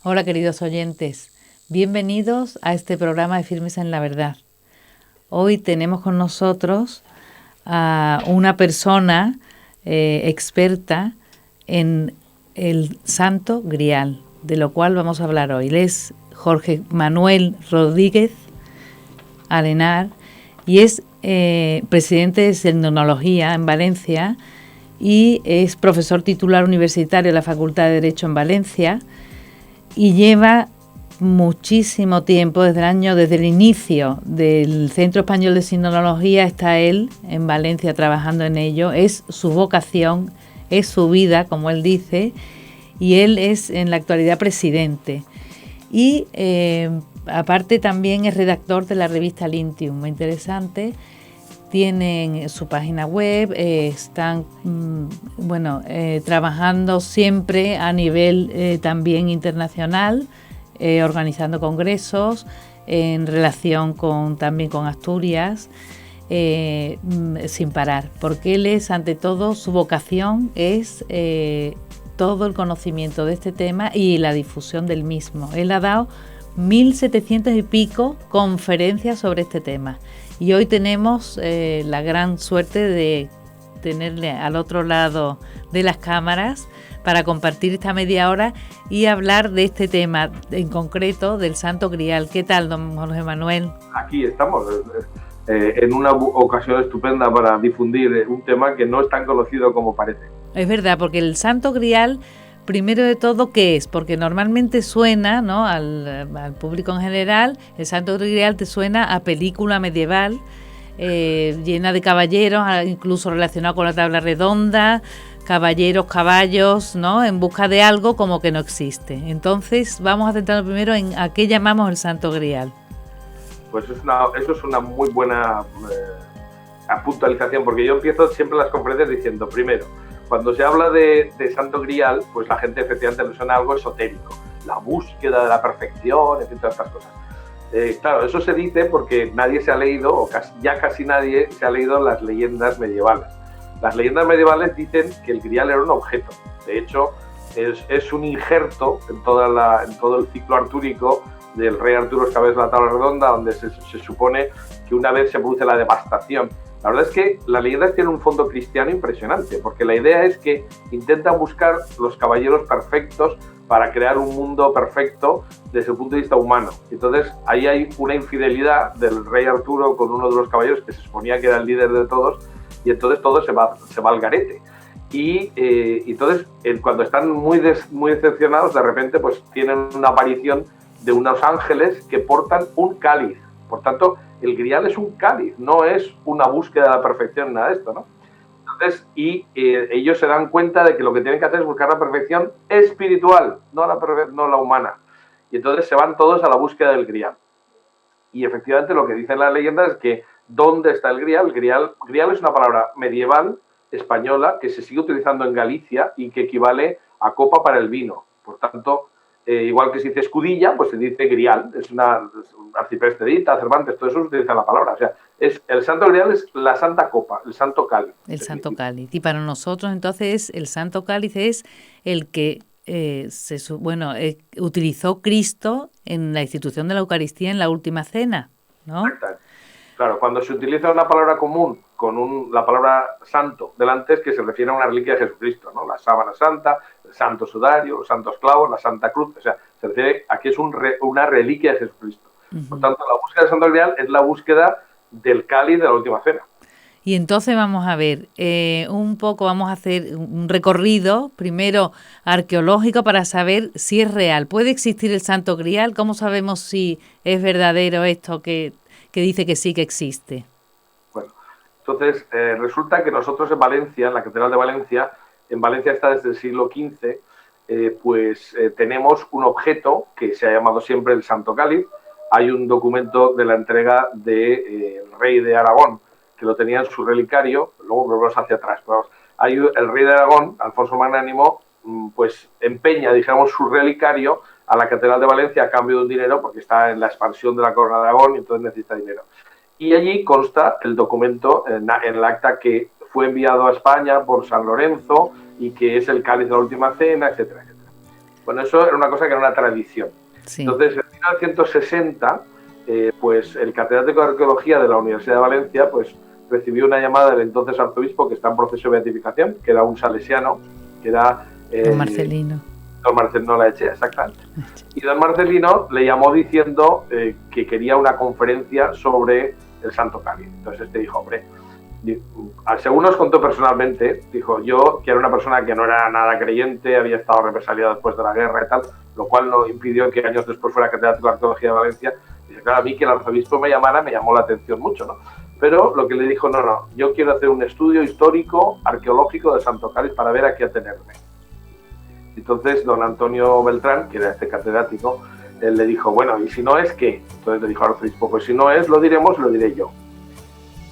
Hola queridos oyentes, bienvenidos a este programa de Firmes en la Verdad. Hoy tenemos con nosotros a una persona experta en el Santo Grial, de lo cual vamos a hablar hoy. Él es Jorge Manuel Rodríguez Arenar y es presidente de Semnología en Valencia y es profesor titular universitario de la Facultad de Derecho en Valencia y lleva muchísimo tiempo, desde el inicio del Centro Español de Sinología está él en Valencia trabajando en ello, es su vocación, es su vida, como él dice, y él es en la actualidad presidente. Y aparte también es redactor de la revista Lintium, muy interesante. Tienen su página web, están trabajando siempre a nivel también internacional, organizando congresos en relación también con Asturias, sin parar, porque él es, ante todo, su vocación es todo el conocimiento de este tema y la difusión del mismo. Él ha dado 1.700 y pico conferencias sobre este tema. Y hoy tenemos la gran suerte de tenerle al otro lado de las cámaras para compartir esta media hora y hablar de este tema en concreto del Santo Grial. ¿Qué tal, don Jorge Manuel? Aquí estamos, en una ocasión estupenda para difundir un tema que no es tan conocido como parece. Es verdad, porque el Santo Grial, primero de todo, ¿qué es? Porque normalmente suena, ¿no?, al público en general, el Santo Grial te suena a película medieval, llena de caballeros, incluso relacionado con la tabla redonda, caballos, ¿no?, en busca de algo como que no existe. Entonces vamos a centrarnos primero en a qué llamamos el Santo Grial. Pues eso es una muy buena puntualización, porque yo empiezo siempre las conferencias diciendo, primero, cuando se habla de Santo Grial, pues la gente efectivamente le suena algo esotérico, la búsqueda de la perfección, etc. Todas estas cosas. Claro, eso se dice porque nadie se ha leído, o casi nadie se ha leído las leyendas medievales. Las leyendas medievales dicen que el Grial era un objeto. De hecho, es un injerto en todo el ciclo artúrico del rey Arturo Escabés de la Tabla Redonda, donde se supone que una vez se produce la devastación. La verdad es que las leyendas tienen un fondo cristiano impresionante, porque la idea es que intentan buscar los caballeros perfectos para crear un mundo perfecto desde el punto de vista humano. Entonces, ahí hay una infidelidad del rey Arturo con uno de los caballeros que se suponía que era el líder de todos, y entonces todo se va al garete. Y entonces, cuando están muy decepcionados, de repente pues tienen una aparición de unos ángeles que portan un cáliz. Por tanto, el Grial es un cáliz, no es una búsqueda de la perfección, nada de esto, ¿no? Entonces, ellos se dan cuenta de que lo que tienen que hacer es buscar la perfección espiritual, no la humana. Y entonces se van todos a la búsqueda del Grial. Y efectivamente lo que dicen las leyendas es que ¿dónde está el Grial? Grial es una palabra medieval española que se sigue utilizando en Galicia y que equivale a copa para el vino. Por tanto, igual que se dice escudilla, pues se dice Grial. Es una Arcipreste Edita, Cervantes, todo eso se utiliza la palabra. O sea, el Santo Grial es la Santa Copa, el Santo Cáliz. El Santo Cáliz. Y para nosotros, entonces, el Santo Cáliz es el que utilizó Cristo en la institución de la Eucaristía en la Última Cena, ¿no? Exacto. Claro, cuando se utiliza una palabra común con la palabra santo delante es que se refiere a una reliquia de Jesucristo, ¿no? La sábana santa, el santo sudario, los santos clavos, la Santa Cruz, o sea, se refiere a que es una reliquia de Jesucristo. Por tanto, la búsqueda del Santo Grial es la búsqueda del cáliz de la Última Cena. Y entonces vamos a ver, vamos a hacer un recorrido, primero arqueológico, para saber si es real. ¿Puede existir el Santo Grial? ¿Cómo sabemos si es verdadero esto que dice que sí que existe? Bueno, entonces resulta que nosotros en Valencia, en la Catedral de Valencia, en Valencia está desde el siglo XV, tenemos un objeto que se ha llamado siempre el Santo Cáliz. Hay un documento de la entrega del rey de Aragón, que lo tenía en su relicario, luego volvemos hacia atrás. El rey de Aragón, Alfonso Magnánimo, pues empeña, digamos, su relicario a la Catedral de Valencia a cambio de un dinero, porque está en la expansión de la Corona de Aragón y entonces necesita dinero. Y allí consta el documento, en el acta que fue enviado a España por San Lorenzo y que es el cáliz de la Última Cena, etcétera, etcétera. Bueno, eso era una cosa que era una tradición. Sí. Entonces, en 1960, pues el catedrático de arqueología de la Universidad de Valencia, pues recibió una llamada del entonces arzobispo, que está en proceso de beatificación, que era un salesiano, que era... Don Marcelino. Don Marcelino Laechea, exactamente. Y don Marcelino le llamó diciendo que quería una conferencia sobre el Santo Cáliz. Entonces este dijo, hombre, según nos contó personalmente, dijo, yo, que era una persona que no era nada creyente, había estado represaliado después de la guerra y tal, lo cual no impidió que años después fuera catedrático de arqueología de Valencia. Dice, claro, a mí que el arzobispo me llamara me llamó la atención mucho, ¿no? Pero lo que le dijo, no, yo quiero hacer un estudio histórico, arqueológico de Santo Cáliz para ver a qué atenerme. Entonces don Antonio Beltrán, que era este catedrático, él le dijo, bueno, ¿y si no es qué? Entonces le dijo al arzobispo, pues si no es, lo diremos, lo diré yo.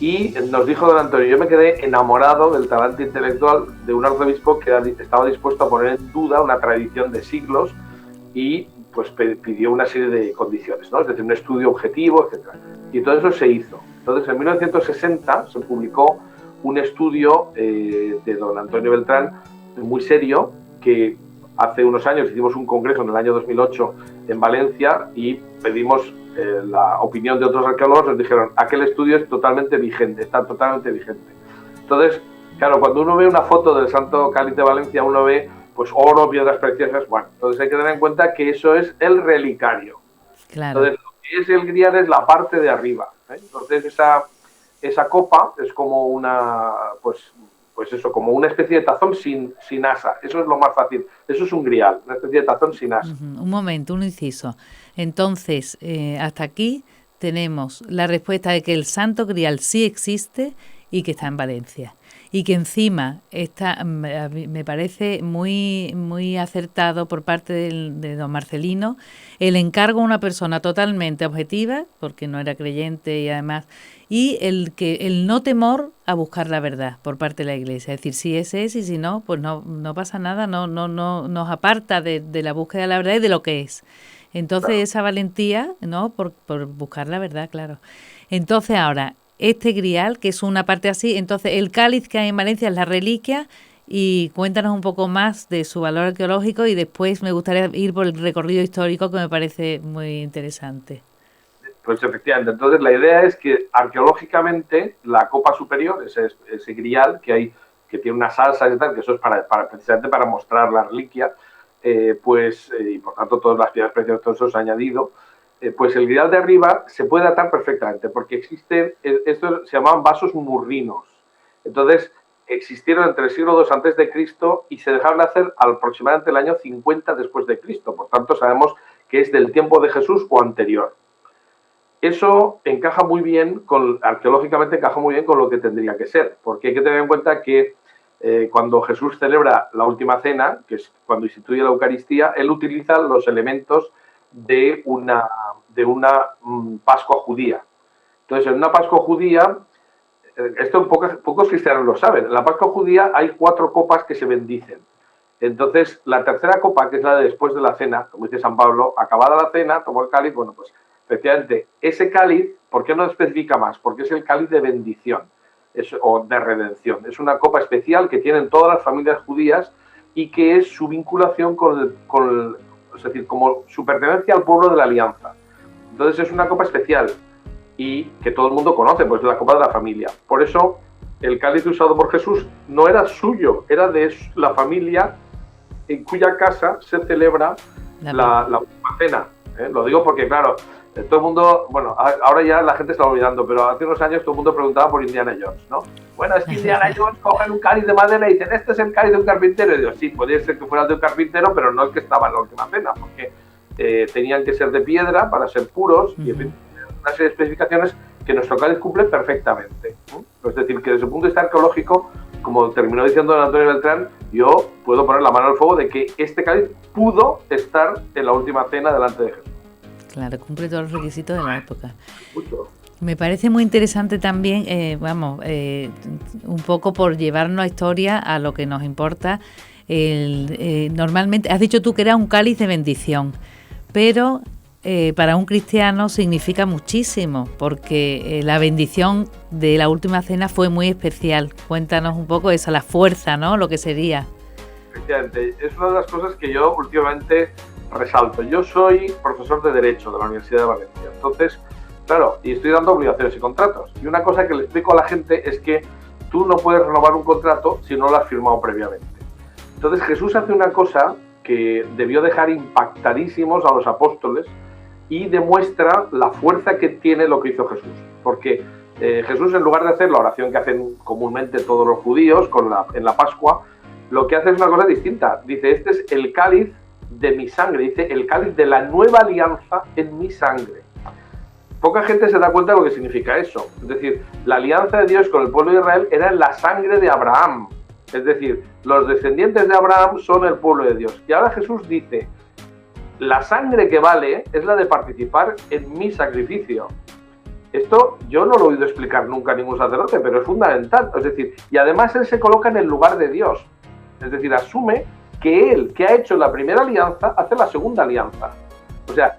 Y nos dijo don Antonio, yo me quedé enamorado del talante intelectual de un arzobispo que estaba dispuesto a poner en duda una tradición de siglos y pues pidió una serie de condiciones, ¿no? Es decir, un estudio objetivo, etc. Y todo eso se hizo. Entonces en 1960 se publicó un estudio de don Antonio Beltrán muy serio, que hace unos años hicimos un congreso en el año 2008 en Valencia y pedimos la opinión de otros arqueólogos. Nos dijeron, aquel estudio es totalmente vigente, está totalmente vigente. Entonces, claro, cuando uno ve una foto del Santo Cáliz de Valencia, uno ve pues oro, piedras preciosas, bueno, entonces hay que tener en cuenta que eso es el relicario. Claro. Entonces, lo que es el grial es la parte de arriba, ¿eh? Entonces esa copa es como una, pues eso, como una especie de tazón sin asa. Eso es lo más fácil. Eso es un grial, una especie de tazón sin asa. Un momento, un inciso. Entonces, hasta aquí tenemos la respuesta de que el Santo Grial sí existe y que está en Valencia. Y que encima está, me parece muy acertado por parte de don Marcelino, el encargo a una persona totalmente objetiva, porque no era creyente y además, y el no temor a buscar la verdad por parte de la Iglesia. Es decir, si ese es y si no, pues no pasa nada, no nos aparta de la búsqueda de la verdad y de lo que es. Entonces, claro, esa valentía, ¿no? Por buscar la verdad, claro. Entonces, ahora, este grial, que es una parte así, entonces el cáliz que hay en Valencia es la reliquia, y cuéntanos un poco más de su valor arqueológico y después me gustaría ir por el recorrido histórico, que me parece muy interesante. Pues efectivamente, entonces la idea es que arqueológicamente la copa superior, ese grial que hay, que tiene una salsa y tal, que eso es precisamente para mostrar la reliquia, y por tanto todas las piedras preciosas, todo eso se ha añadido. Pues el grial de arriba se puede datar perfectamente, porque existen, estos se llamaban vasos murrinos. Entonces, existieron entre el siglo II a.C. y se dejaron de hacer aproximadamente el año 50 después de Cristo. Por tanto, sabemos que es del tiempo de Jesús o anterior. Eso encaja muy bien, arqueológicamente encaja muy bien con lo que tendría que ser, porque hay que tener en cuenta que cuando Jesús celebra la última cena, que es cuando instituye la Eucaristía, él utiliza los elementos de una Pascua judía. Entonces, en una Pascua judía, esto pocos cristianos lo saben, en la Pascua judía hay 4 copas que se bendicen. Entonces, la tercera copa, que es la de después de la cena, como dice San Pablo, acabada la cena, tomó el cáliz, bueno, pues efectivamente, ese cáliz, ¿por qué no especifica más? Porque es el cáliz de bendición o de redención. Es una copa especial que tienen todas las familias judías y que es su vinculación es decir, como su pertenencia al pueblo de la alianza. Entonces es una copa especial y que todo el mundo conoce, pues es la copa de la familia. Por eso el cáliz usado por Jesús no era suyo, era de la familia en cuya casa se celebra la última cena. Lo digo porque, claro, todo el mundo, bueno, ahora ya la gente está olvidando, pero hace unos años todo el mundo preguntaba por Indiana Jones, ¿no? Bueno, es que Indiana Jones coge un cáliz de madera y dicen, este es el cáliz de un carpintero. Y digo, sí, podría ser que fuera el de un carpintero, pero no el que estaba en la última cena, porque tenían que ser de piedra para ser puros, y en fin, una serie de especificaciones que nuestro cáliz cumple perfectamente. Es decir, que desde el punto de vista arqueológico, como terminó diciendo don Antonio Beltrán, yo puedo poner la mano al fuego de que este cáliz pudo estar en la última cena delante de Jesús. Claro, cumple todos los requisitos de la época. Mucho. Me parece muy interesante también, un poco por llevarnos a historia, a lo que nos importa. Normalmente, has dicho tú que era un cáliz de bendición, pero para un cristiano significa muchísimo, porque la bendición de la última cena fue muy especial. Cuéntanos un poco esa, la fuerza, ¿no? Lo que sería. efectivamente. Es una de las cosas que yo últimamente resalto. Yo soy profesor de Derecho de la Universidad de Valencia. Entonces, claro, y estoy dando obligaciones y contratos. Y una cosa que le explico a la gente es que tú no puedes renovar un contrato si no lo has firmado previamente. Entonces Jesús hace una cosa que debió dejar impactadísimos a los apóstoles y demuestra la fuerza que tiene lo que hizo Jesús. Porque Jesús, en lugar de hacer la oración que hacen comúnmente todos los judíos en la Pascua, lo que hace es una cosa distinta. Dice, este es el cáliz de mi sangre. Dice, el cáliz de la nueva alianza en mi sangre. Poca gente se da cuenta de lo que significa eso. Es decir, la alianza de Dios con el pueblo de Israel era en la sangre de Abraham. Es decir, los descendientes de Abraham son el pueblo de Dios. Y ahora Jesús dice, la sangre que vale es la de participar en mi sacrificio. Esto yo no lo he oído explicar nunca a ningún sacerdote, pero es fundamental. Es decir, y además él se coloca en el lugar de Dios. Es decir, asume que él, que ha hecho la primera alianza, hace la segunda alianza. O sea,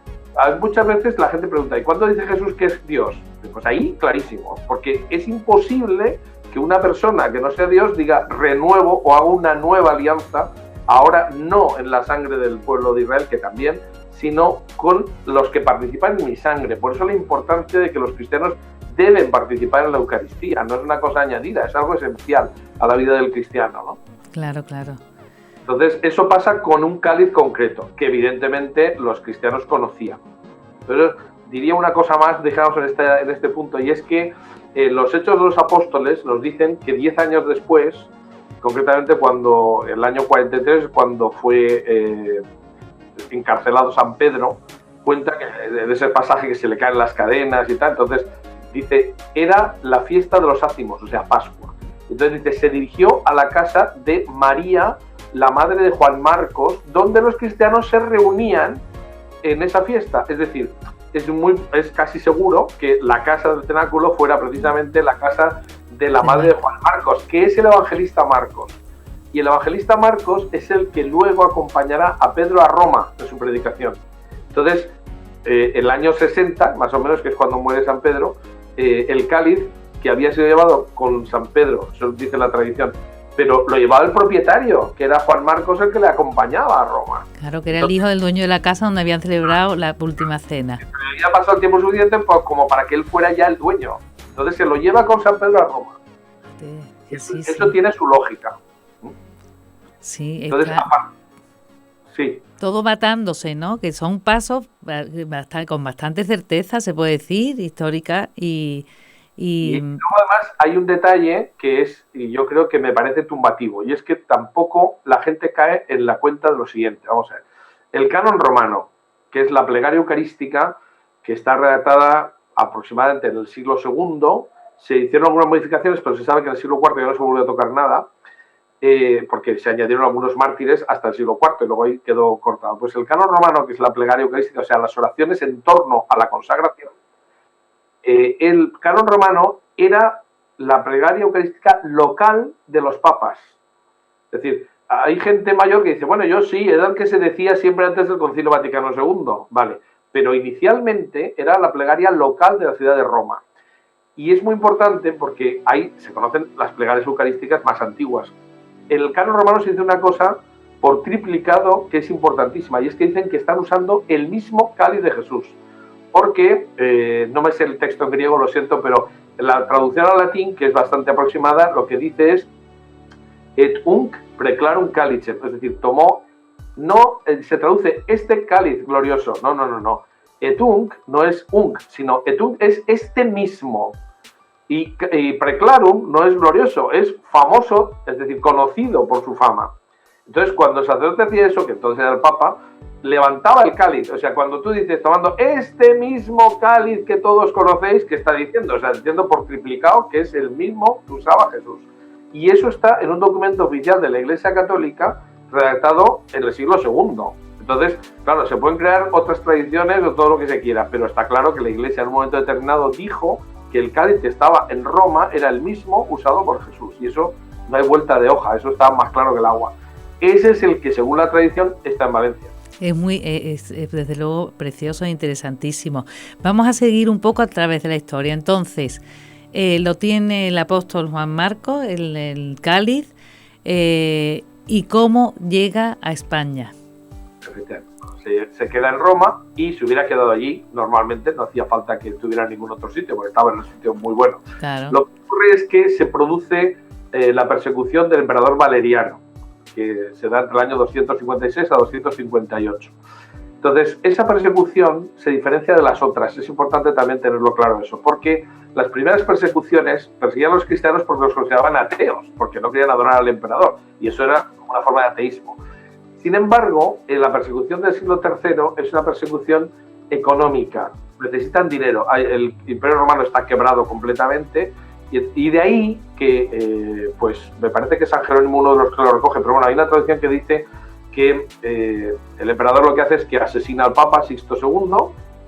muchas veces la gente pregunta, ¿y cuándo dice Jesús que es Dios? Pues ahí, clarísimo, porque es imposible que una persona que no sea Dios diga renuevo o hago una nueva alianza, ahora no en la sangre del pueblo de Israel, que también, sino con los que participan en mi sangre. Por eso la importancia de que los cristianos deben participar en la Eucaristía, no es una cosa añadida, es algo esencial a la vida del cristiano, ¿no? Claro, claro. Entonces, eso pasa con un cáliz concreto, que evidentemente los cristianos conocían. Pero diría una cosa más, dejamos en este punto, y es que los Hechos de los Apóstoles nos dicen que 10 años después, concretamente cuando el año 43, cuando fue encarcelado San Pedro, cuenta que de ese pasaje que se le caen las cadenas y tal, entonces dice, era la fiesta de los ácimos, o sea, Pascua. Entonces dice, se dirigió a la casa de María, la madre de Juan Marcos, donde los cristianos se reunían en esa fiesta. Es decir, es casi seguro que la casa del cenáculo fuera precisamente la casa de la madre de Juan Marcos, que es el evangelista Marcos. Y el evangelista Marcos es el que luego acompañará a Pedro a Roma en su predicación. Entonces, el año 60, más o menos, que es cuando muere San Pedro, el cáliz que había sido llevado con San Pedro, eso dice la tradición, pero lo llevaba el propietario, que era Juan Marcos, el que le acompañaba a Roma. Claro, que era el hijo del dueño de la casa donde habían celebrado la última cena. Pero había pasado el tiempo suficiente pues, como para que él fuera ya el dueño. Entonces se lo lleva con San Pedro a Roma. Sí, eso tiene su lógica. Sí, entonces, aparte, sí. Todo matándose, ¿no? Que son pasos con bastante certeza, se puede decir, histórica y luego además hay un detalle que es, y yo creo que me parece tumbativo, y es que tampoco la gente cae en la cuenta de lo siguiente. Vamos a ver. El canon romano, que es la plegaria eucarística, que está redactada aproximadamente en el siglo II, se hicieron algunas modificaciones, pero se sabe que en el siglo IV ya no se volvió a tocar nada, porque se añadieron algunos mártires hasta el siglo IV y luego ahí quedó cortado. Pues el canon romano, que es la plegaria eucarística, o sea, las oraciones en torno a la consagración, el canon romano era la plegaria eucarística local de los papas. Es decir, hay gente mayor que dice, bueno, yo sí, era el que se decía siempre antes del Concilio Vaticano II, vale, pero inicialmente era la plegaria local de la ciudad de Roma. Y es muy importante porque ahí se conocen las plegarias eucarísticas más antiguas. En el canon romano se dice una cosa por triplicado que es importantísima, y es que dicen que están usando el mismo cáliz de Jesús. Porque, no me sé el texto en griego, lo siento, pero la traducción al latín, que es bastante aproximada, lo que dice es et unc preclarum calicem, es decir, tomó, no se traduce este cáliz glorioso, no. Et unc no es unc, sino et unc es este mismo. Y preclarum no es glorioso, es famoso, es decir, conocido por su fama. Entonces, cuando el sacerdote hacía eso, que entonces era el Papa, levantaba el cáliz. O sea, cuando tú dices, tomando este mismo cáliz que todos conocéis, ¿qué está diciendo? O sea, diciendo por triplicado que es el mismo que usaba Jesús. Y eso está en un documento oficial de la Iglesia Católica redactado en el siglo II. Entonces, claro, se pueden crear otras tradiciones o todo lo que se quiera, pero está claro que la Iglesia en un momento determinado dijo que el cáliz que estaba en Roma era el mismo usado por Jesús. Y eso no hay vuelta de hoja, eso está más claro que el agua. Ese es el que, según la tradición, está en Valencia. Es desde luego precioso e interesantísimo. Vamos a seguir un poco a través de la historia. Entonces, lo tiene el apóstol Juan Marcos, el cáliz. ¿Y cómo llega a España? Se queda en Roma y se hubiera quedado allí normalmente, no hacía falta que estuviera en ningún otro sitio porque estaba en un sitio muy bueno. Claro. Lo que ocurre es que se produce la persecución del emperador Valeriano, que se da entre el año 256 a 258. Entonces, esa persecución se diferencia de las otras. Es importante también tenerlo claro eso, porque las primeras persecuciones perseguían a los cristianos porque los consideraban ateos, porque no querían adorar al emperador, y eso era una forma de ateísmo. Sin embargo, la persecución del siglo III es una persecución económica. Necesitan dinero. El Imperio Romano está quebrado completamente, y de ahí que, pues, me parece que San Jerónimo uno de los que lo recoge, pero bueno, hay una tradición que dice que el emperador lo que hace es que asesina al Papa Sixto II,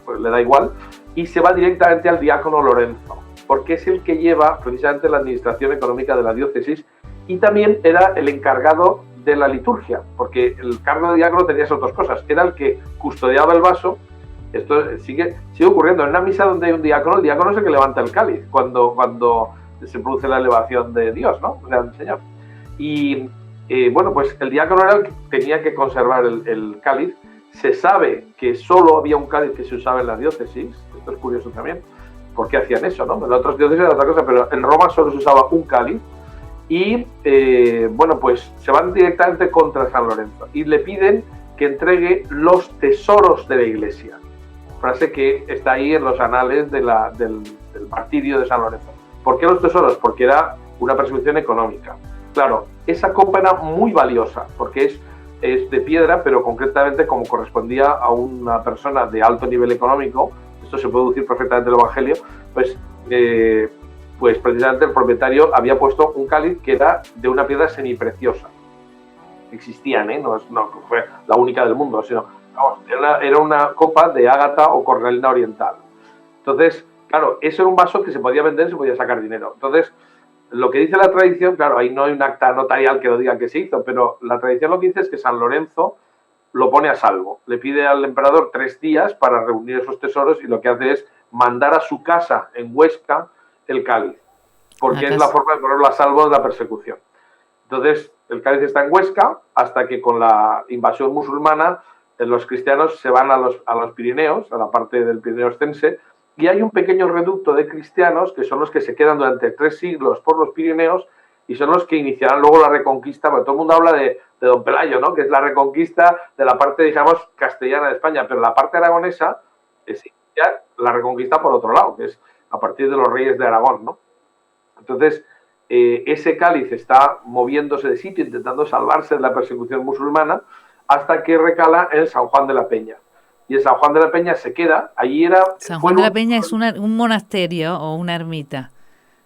pues le da igual, y se va directamente al diácono Lorenzo, porque es el que lleva precisamente la administración económica de la diócesis y también era el encargado de la liturgia, porque el cargo de diácono tenía esas dos cosas, era el que custodiaba el vaso. Esto sigue ocurriendo en una misa donde hay un diácono, el diácono es el que levanta el cáliz cuando se produce la elevación de Dios, ¿no? O sea, del Señor. Y bueno, pues el diácono era el que tenía que conservar el cáliz. Se sabe que solo había un cáliz que se usaba en la diócesis, esto es curioso también, ¿por qué hacían eso, no? En otras diócesis era otra cosa, pero en Roma solo se usaba un cáliz y, bueno, pues se van directamente contra San Lorenzo y le piden que entregue los tesoros de la iglesia, frase que está ahí en los anales del martirio de San Lorenzo. ¿Por qué los tesoros? Porque era una persecución económica. Claro, esa copa era muy valiosa porque es de piedra, pero concretamente como correspondía a una persona de alto nivel económico, esto se puede decir perfectamente en el Evangelio, pues precisamente el propietario había puesto un cáliz que era de una piedra semipreciosa. Existían, no fue la única del mundo, sino vamos, era una copa de ágata o cornalina oriental. Entonces, claro, eso era un vaso que se podía vender y se podía sacar dinero. Entonces, lo que dice la tradición, claro, ahí no hay un acta notarial que lo diga que se hizo, pero la tradición lo que dice es que San Lorenzo lo pone a salvo. Le pide al emperador 3 días para reunir esos tesoros y lo que hace es mandar a su casa en Huesca el cáliz, porque es la forma de ponerlo a salvo de la persecución. Entonces, el cáliz está en Huesca hasta que con la invasión musulmana los cristianos se van a los Pirineos, a la parte del Pirineo Ostense, y hay un pequeño reducto de cristianos que son los que se quedan durante 3 siglos por los Pirineos y son los que iniciarán luego la reconquista. Porque todo el mundo habla de Don Pelayo, ¿no? Que es la reconquista de la parte, digamos, castellana de España, pero la parte aragonesa es iniciar la reconquista por otro lado, que es a partir de los reyes de Aragón, ¿no? Entonces, ese cáliz está moviéndose de sitio, intentando salvarse de la persecución musulmana, hasta que recala en San Juan de la Peña. Y en San Juan de la Peña se queda, allí era... San Juan de la Peña es un monasterio o una ermita.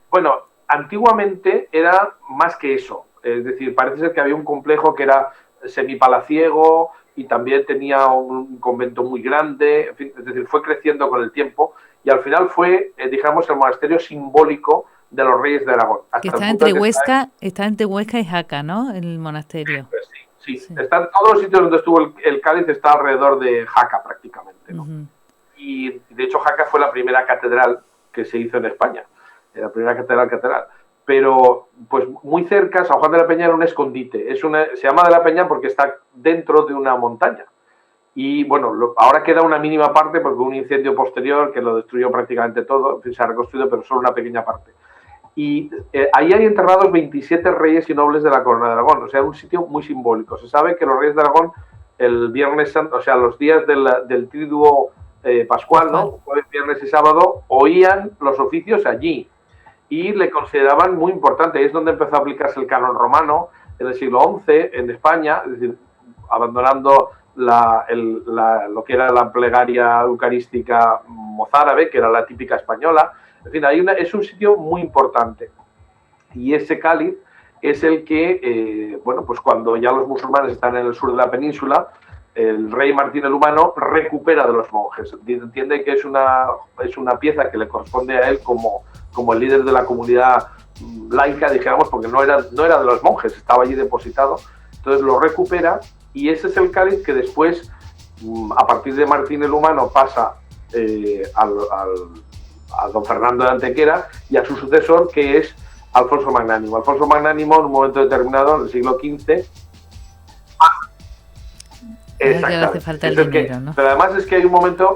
Bueno, antiguamente era más que eso, es decir, parece ser que había un complejo que era semipalaciego y también tenía un convento muy grande, en fin, es decir, fue creciendo con el tiempo y al final fue, digamos, el monasterio simbólico de los reyes de Aragón. Que está entre Huesca, está entre Huesca y Jaca, ¿no? El monasterio. Pues sí. Están todos los sitios donde estuvo el cáliz, está alrededor de Jaca prácticamente, ¿no? Uh-huh. Y de hecho Jaca fue la primera catedral que se hizo en España, la primera catedral. Pero pues muy cerca, San Juan de la Peña era un escondite. Se llama de la Peña porque está dentro de una montaña. Y bueno, ahora queda una mínima parte porque hubo un incendio posterior que lo destruyó prácticamente todo, en fin, se ha reconstruido, pero solo una pequeña parte. Y ahí hay enterrados 27 reyes y nobles de la Corona de Aragón, o sea, un sitio muy simbólico. Se sabe que los reyes de Aragón, el Viernes Santo, o sea, los días del Triduo Pascual, ¿no? Jueves, viernes y sábado, oían los oficios allí y le consideraban muy importante. Ahí es donde empezó a aplicarse el canon romano en el siglo XI en España, es decir, abandonando lo que era la plegaria eucarística mozárabe, que era la típica española. En fin, es un sitio muy importante. Y ese cáliz es el que, bueno, pues cuando ya los musulmanes están en el sur de la península, el rey Martín el Humano recupera de los monjes. Entiende que es una pieza que le corresponde a él como el líder de la comunidad laica, dijéramos, porque no era de los monjes, estaba allí depositado. Entonces lo recupera y ese es el cáliz que después, a partir de Martín el Humano, pasa a don Fernando de Antequera y a su sucesor, que es Alfonso Magnánimo. Alfonso Magnánimo, en un momento determinado, en el siglo XV, que le hace falta el dinero, ¿no? Pero además es que hay un momento,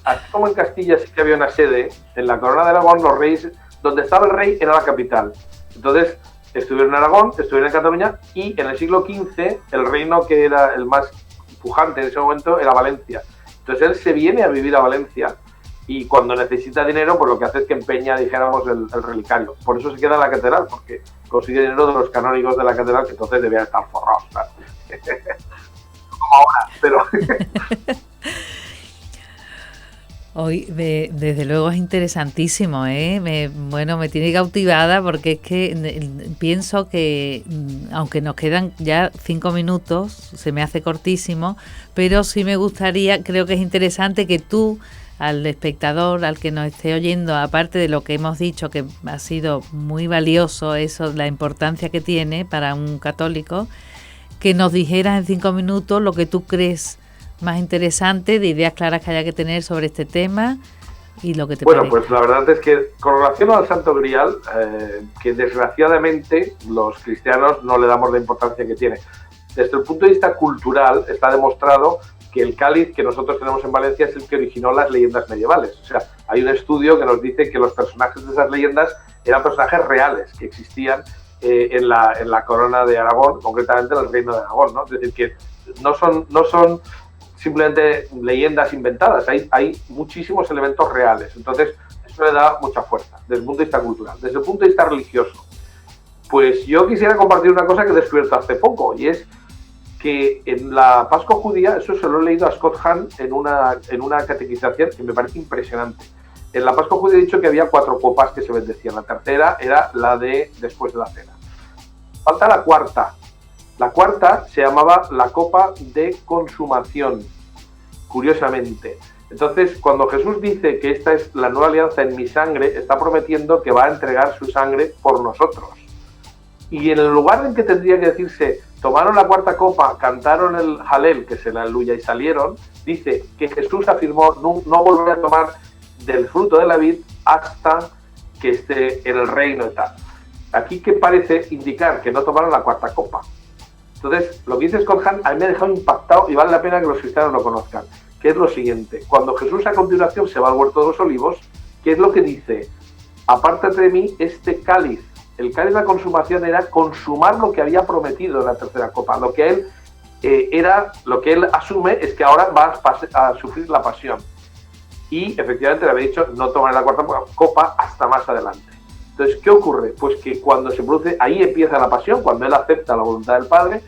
así como en Castilla sí que había una sede, en la Corona de Aragón los reyes, donde estaba el rey era la capital. Entonces estuvieron en Aragón, estuvieron en Cataluña, y en el siglo XV el reino que era el más pujante en ese momento era Valencia. Entonces él se viene a vivir a Valencia, y cuando necesita dinero, pues lo que hace es que empeña, dijéramos, el relicario. Por eso se queda en la catedral, porque consigue dinero de los canónigos de la catedral, que entonces debían estar forrados, claro. Como ahora, pero... Hoy, desde luego es interesantísimo, ¿eh? Me tiene cautivada, porque es que pienso que, aunque nos quedan ya 5 minutos, se me hace cortísimo, pero sí me gustaría, creo que es interesante que tú, al espectador, al que nos esté oyendo, aparte de lo que hemos dicho, que ha sido muy valioso eso, la importancia que tiene para un católico, que nos dijeras en 5 minutos lo que tú crees más interesante, de ideas claras que haya que tener sobre este tema y lo que te parece. Pues la verdad es que con relación al Santo Grial, que desgraciadamente los cristianos no le damos la importancia que tiene. Desde el punto de vista cultural está demostrado que el cáliz que nosotros tenemos en Valencia es el que originó las leyendas medievales. O sea, hay un estudio que nos dice que los personajes de esas leyendas eran personajes reales que existían en la corona de Aragón, concretamente en el reino de Aragón, ¿no? Es decir, que no son simplemente leyendas inventadas, hay muchísimos elementos reales. Entonces, eso le da mucha fuerza desde el punto de vista cultural. Desde el punto de vista religioso, pues yo quisiera compartir una cosa que he descubierto hace poco, y es que en la Pascua judía, eso se lo he leído a Scott Hahn en una catequización que me parece impresionante. En la Pascua judía he dicho que había 4 copas que se bendecían. La tercera era la de después de la cena. Falta la cuarta. La cuarta se llamaba la copa de consumación, curiosamente. Entonces, cuando Jesús dice que esta es la nueva alianza en mi sangre, está prometiendo que va a entregar su sangre por nosotros. Y en el lugar en que tendría que decirse, tomaron la cuarta copa, cantaron el Halel, que es el aleluya, y salieron, dice que Jesús afirmó no volver a tomar del fruto de la vid hasta que esté en el reino y tal. Aquí que parece indicar que no tomaron la cuarta copa. Entonces, lo que dice Scott Hahn a mí me ha dejado impactado, y vale la pena que los cristianos lo conozcan, que es lo siguiente. Cuando Jesús a continuación se va al huerto de los olivos, ¿qué es lo que dice? Apártate de mí este cáliz. El cáliz de la consumación era consumar lo que había prometido en la tercera copa. Lo que él asume es que ahora va a sufrir la pasión. Y efectivamente le había dicho no tomar la cuarta copa hasta más adelante. Entonces, ¿qué ocurre? Pues que cuando se produce, ahí empieza la pasión, cuando él acepta la voluntad del Padre,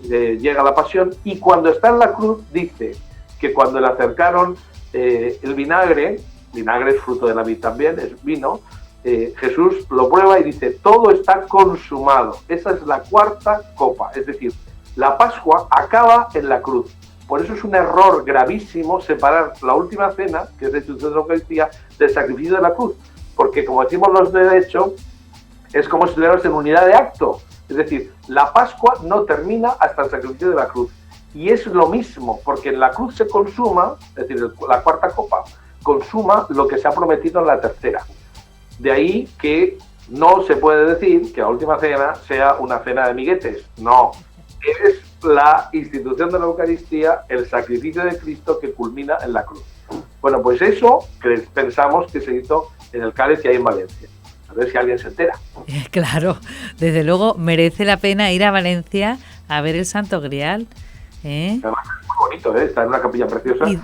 llega la pasión, y cuando está en la cruz dice que cuando le acercaron el vinagre es fruto de la vid también, es vino, Jesús lo prueba y dice, todo está consumado. Esa es la cuarta copa, es decir, la Pascua acaba en la cruz. Por eso es un error gravísimo separar la última cena, que es la institución de la Eucaristía, del sacrificio de la cruz, porque como decimos los de derecho, es como si estuviéramos en unidad de acto. Es decir, la Pascua no termina hasta el sacrificio de la cruz. Y es lo mismo, porque en la cruz se consuma, es decir, la cuarta copa, consuma lo que se ha prometido en la tercera. De ahí que no se puede decir que la última cena sea una cena de amiguetes. No, es la institución de la Eucaristía, el sacrificio de Cristo que culmina en la cruz. Bueno, pues eso que pensamos que se hizo en el cáliz que hay en Valencia. A ver si alguien se entera. Claro, desde luego merece la pena ir a Valencia a ver el Santo Grial. Además es muy bonito, está en una capilla preciosa. Vale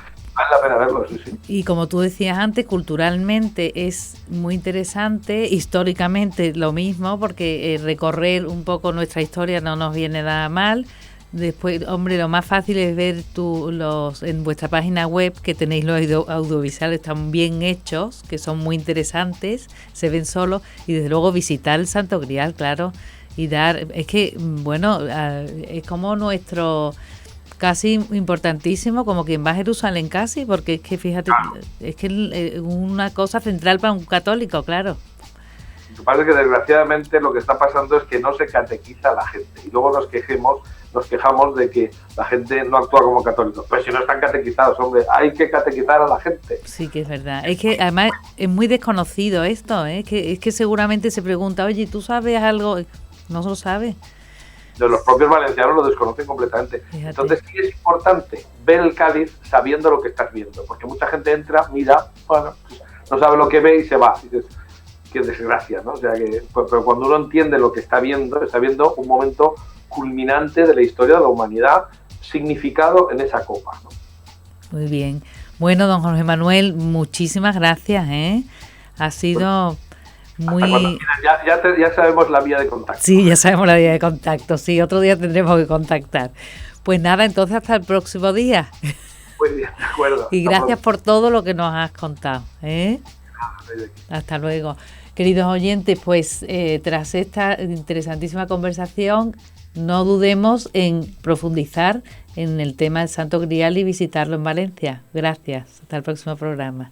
la pena verlo, sí. Y como tú decías antes, culturalmente es muy interesante, históricamente lo mismo, porque recorrer un poco nuestra historia no nos viene nada mal. Después, hombre, lo más fácil es ver en vuestra página web, que tenéis los audiovisuales tan bien hechos, que son muy interesantes, se ven solos, y desde luego visitar el Santo Grial, claro, y es que, bueno, es como nuestro, casi importantísimo, como quien va a Jerusalén casi, porque es que, fíjate, es que una cosa central para un católico, claro. Lo que pasa es que desgraciadamente lo que está pasando es que no se catequiza a la gente, y luego nos quejamos de que la gente no actúa como católicos. Pues si no están catequizados, hombre, hay que catequizar a la gente. Sí, que es verdad. Es que además es muy desconocido esto, es que seguramente se pregunta, oye, ¿tú sabes algo? No se lo sabe. de los propios valencianos lo desconocen completamente. Fíjate. Entonces sí es importante ver el Cádiz sabiendo lo que estás viendo, porque mucha gente entra, mira, bueno, pues, no sabe lo que ve y se va. Y dices, qué desgracia, ¿no? O sea que, pero cuando uno entiende lo que está viendo un momento culminante de la historia de la humanidad, significado en esa copa, ¿no? Muy bien. Bueno, don Jorge Manuel, muchísimas gracias, ¿eh? Ha sido muy... Ya sabemos la vía de contacto. Sí, ya sabemos la vía de contacto, sí, otro día tendremos que contactar. Pues nada, entonces hasta el próximo día. Muy bien, de acuerdo. Y gracias por todo lo que nos has contado, ¿eh? Hasta luego. Queridos oyentes, pues tras esta interesantísima conversación, no dudemos en profundizar en el tema del Santo Grial y visitarlo en Valencia. Gracias. Hasta el próximo programa.